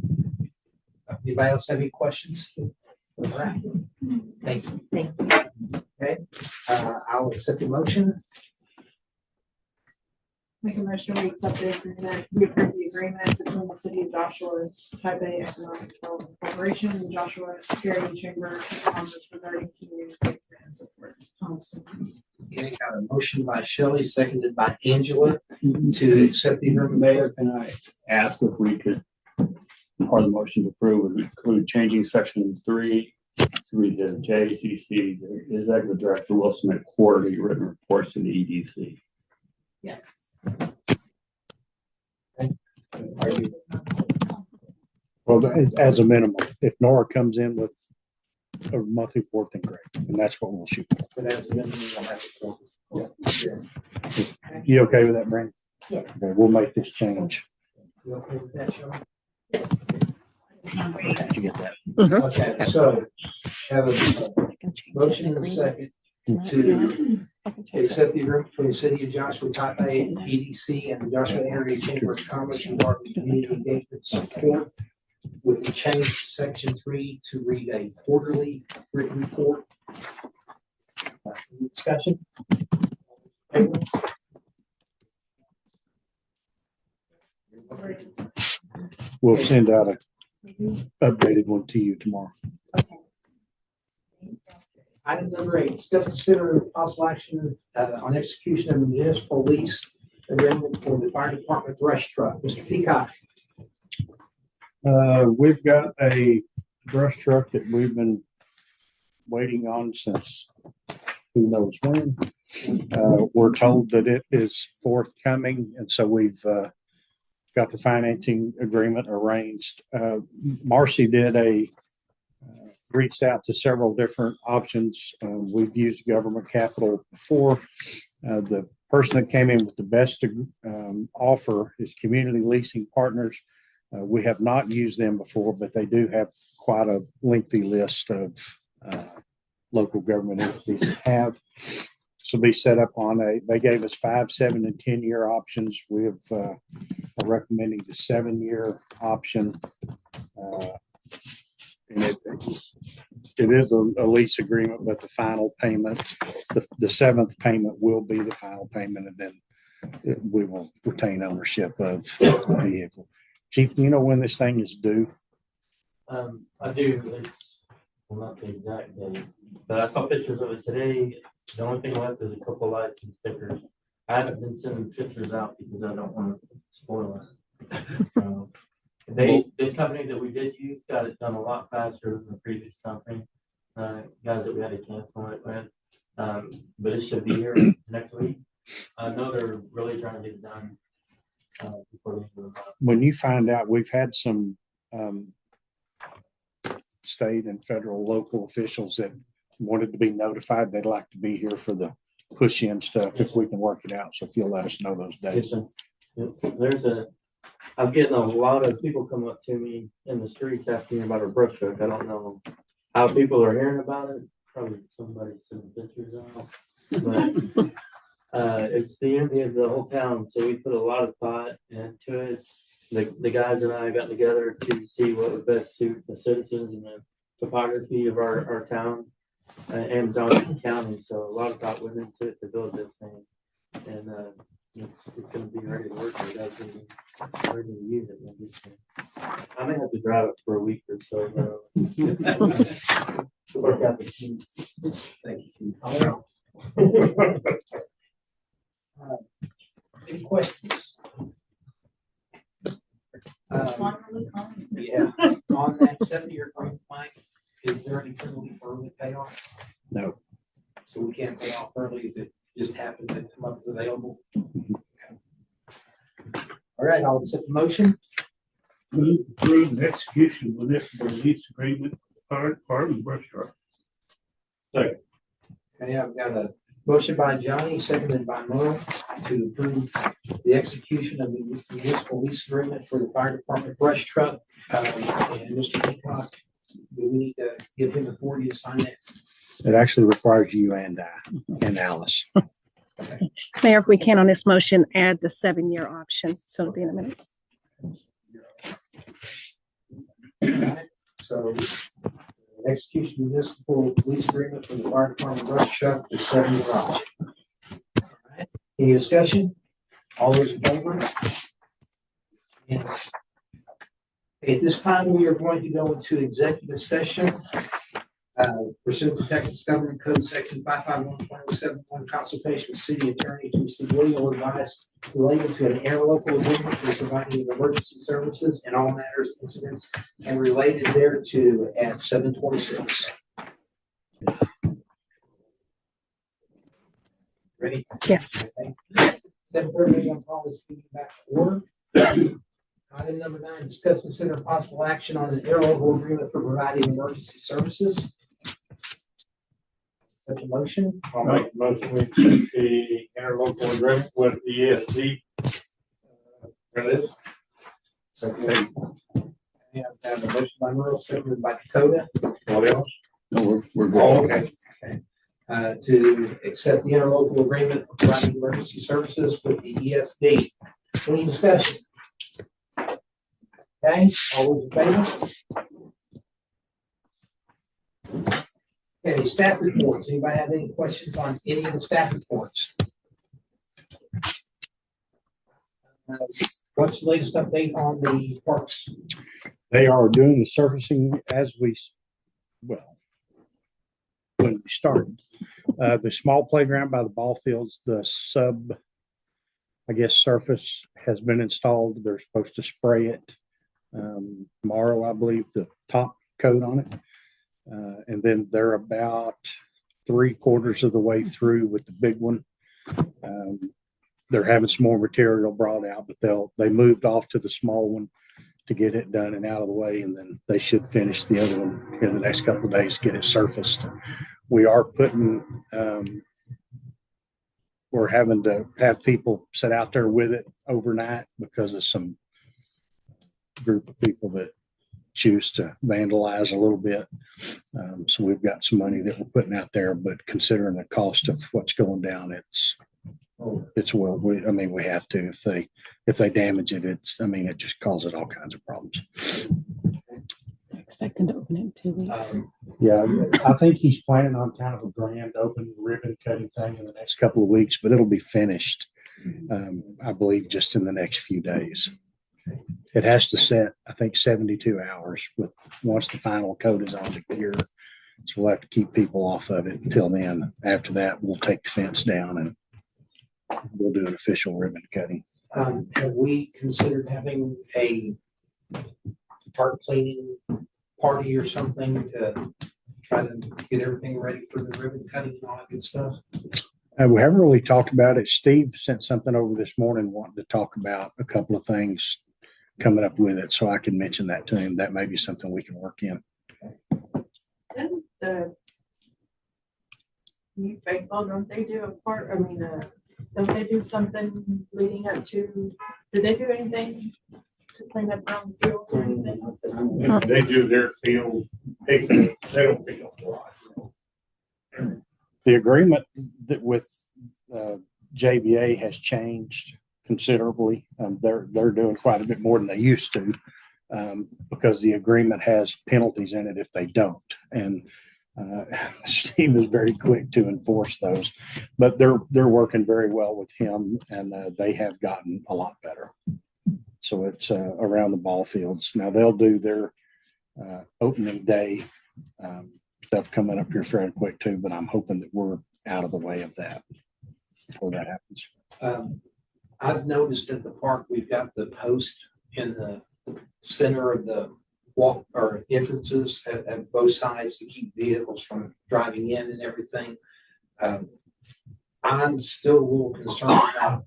Anybody else have any questions? Thank you. Thank you. Okay, I'll accept the motion. Make a motion to accept the agreement, we approve the agreement between the city of Joshua, Taipei Economic Development Corporation, and Joshua Area Chamber of Commerce regarding community and support. Okay, got a motion by Shelley, seconded by Angela to accept the agreement. Mayor, can I ask if we could, part of the motion to approve would include changing section 3 to read the JCC, the Executive Director will submit quarterly written reports to the EDC. Yes. Well, as a minimum, if Nora comes in with a monthly report, then great, and that's what we'll shoot for. But as a minimum, we'll have it. You okay with that, Brandon? Yes. Okay, we'll make this change. You okay with that, Shelley? How'd you get that? Okay, so have a motion and a second to accept the agreement between the city of Joshua, Taipei, EDC, and the Joshua Area Chamber of Commerce regarding community engagement support with the change to section 3 to read a quarterly written report. Any discussion? We'll send out a updated one to you tomorrow. Item number 8, discuss consider possible action on execution of a municipal lease agreement for the fire department brush truck. Mr. Peacock. We've got a brush truck that we've been waiting on since who knows when. We're told that it is forthcoming, and so we've got the financing agreement arranged. Marcy did reached out to several different options. We've used government capital before. The person that came in with the best offer is Community Leasing Partners. We have not used them before, but they do have quite a lengthy list of local government entities that have. So be set up on they gave us 5, 7, and 10-year options. We have are recommending the 7-year option. And it is a lease agreement, but the final payment, the 7th payment will be the final payment, and then we will retain ownership of the vehicle. Chief, do you know when this thing is due? I do. It's not the exact date, but I saw pictures of it today. The only thing left is a couple lights and stickers. I haven't been sending pictures out because I don't want to spoil it. So this company that we did use got it done a lot faster than the previous company, guys that we had to cancel it with. But it should be here next week. I know they're really trying to get it done before the end of the month. When you find out, we've had some state and federal local officials that wanted to be notified. They'd like to be here for the push-in stuff if we can work it out. So if you'll let us know those days. I'm getting a lot of people come up to me in the streets asking me about a brush truck. I don't know how people are hearing about it. Probably somebody sending pictures out. But it's the envy of the whole town. So we put a lot of thought into it. The guys and I got together to see what would best suit the citizens and the topography of our town and Johnson County. So a lot of thought went into it to build this thing. And it's going to be ready to work. You guys going to be ready to use it. I may have to drive it for a week or so. Work out the kinks. Thank you. Any questions? Yeah, on that 7-year agreement, Mike, is there any penalty for early payoff? No. So we can't pay off early if it just happened to come up available? All right, I'll accept the motion. Move to approve the execution of municipal lease agreement with the fire department brush truck. Okay, I've got a motion by Johnny, seconded by Merle, to approve the execution of the municipal lease agreement for the fire department brush truck. And Mr. Peacock, do we need to give him authority to sign it? It actually requires you and Alice. Mayor, if we can on this motion, add the 7-year option, so it'll be in the minutes. So execution of municipal lease agreement for the fire department brush truck, the 7-year option. All right. Any discussion? All those in favor? Yes. At this time, we are going to go into executive session. Pursuant to Texas Government Code Section 551.071, consultation with city attorney to receive legal advice related to an interlocal agreement for providing emergency services and all matters, incidents, and related thereto at 7:26. Ready? Yes. Okay. 7:30, I'm calling this meeting back to order. Item number 9, discuss, consider possible action on an interlocal agreement for providing emergency services. Such a motion? I'll make a motion to accept the interlocal agreement with ESD. For this. Second. I have a motion by Merle, seconded by Dakota. What else? No, we're good. Oh, okay. To accept the interlocal agreement for providing emergency services with the ESD. Any discussion? Okay, all those in favor? Okay, staff reports. Anybody have any questions on any of the staff reports? What's the latest update on the parks? They are doing the surfacing as when we started. The small playground by the ball fields, the surface has been installed. They're supposed to spray it tomorrow, I believe, the top coat on it. And then they're about 3/4 of the way through with the big one. They're having some more material brought out, but they moved off to the small one to get it done and out of the way, and then they should finish the other one in the next couple of days, get it surfaced. We are we're having to have people sit out there with it overnight because of some group of people that choose to vandalize a little bit. So we've got some money that we're putting out there, but considering the cost of what's going down, we have to. If they damage it, it just causes all kinds of problems. Expecting to open it in 2 weeks. Yeah, I think he's planning on kind of a grand open ribbon cutting thing in the next couple of weeks, but it'll be finished, I believe, just in the next few days. It has to set, I think, 72 hours once the final coat is on the cure. So we'll have to keep people off of it until then. After that, we'll take the fence down and we'll do an official ribbon cutting. Have we considered having a park cleaning party or something to try to get everything ready for the ribbon cutting and all that good stuff? We haven't really talked about it. Steve sent something over this morning wanting to talk about a couple of things coming up with it, so I can mention that to him. That may be something we can work in. Didn't the youth baseball, don't they do a part, don't they do something leading up to, did they do anything to clean up around the fields or anything? They do their field, they don't pick up a lot. The agreement that with JVA has changed considerably. They're doing quite a bit more than they used to because the agreement has penalties in it if they don't. And Steve is very quick to enforce those, but they're working very well with him, and they have gotten a lot better. So it's around the ball fields. Now they'll do their opening day stuff coming up here fairly quick too, but I'm hoping that we're out of the way of that before that happens. I've noticed at the park, we've got the post in the center of the walk or entrances at both sides to keep vehicles from driving in and everything. I'm still a little concerned about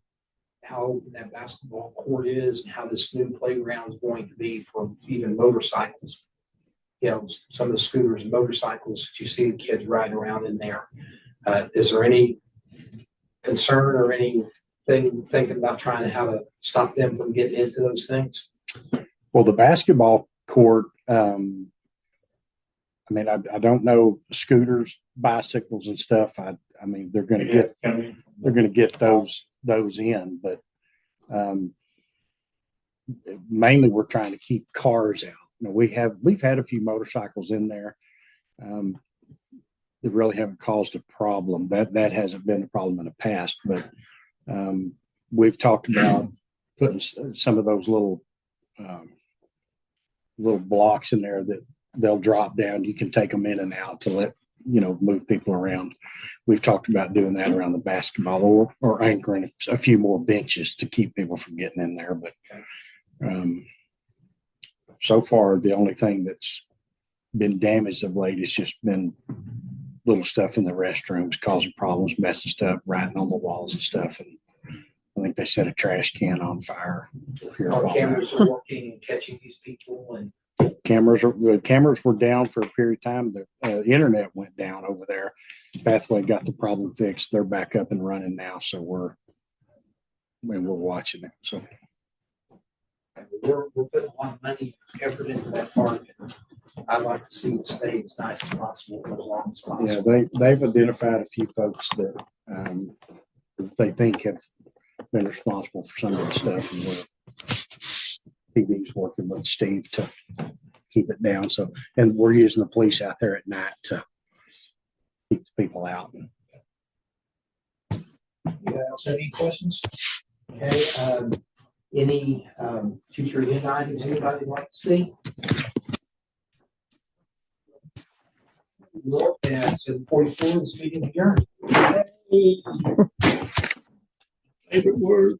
how open that basketball court is and how this new playground is going to be for even motorcycles. You know, some of the scooters and motorcycles that you see the kids riding around in there. Is there any concern or anything thinking about trying to how to stop them from getting into those things? Well, the basketball court, I mean, I don't know scooters, bicycles and stuff. I mean, they're going to get those in, but mainly we're trying to keep cars out. You know, we've had a few motorcycles in there. That really haven't caused a problem. That hasn't been a problem in the past, but we've talked about putting some of those little blocks in there that they'll drop down. You can take them in and out to let, move people around. We've talked about doing that around the basketball or anchoring a few more benches to keep people from getting in there. But so far, the only thing that's been damaged of late has just been little stuff in the restrooms causing problems, messing stuff, writing on the walls and stuff. And I think they set a trash can on fire. Our cameras are working and catching these people, and cameras were down for a period of time. The internet went down over there. Pathway got the problem fixed. They're back up and running now. So we're watching it. So we're putting a lot of money, effort into that park. And I'd like to see it stay as nice as possible for as long as possible. Yeah, they've identified a few folks that they think have been responsible for some of the stuff, and TV's working with Steve to keep it down. So, and we're using the police out there at night to keep the people out. You else have any questions? Okay. Any future agenda items anybody would like to see? Well, at 7:44, this meeting adjourned. Favorite word.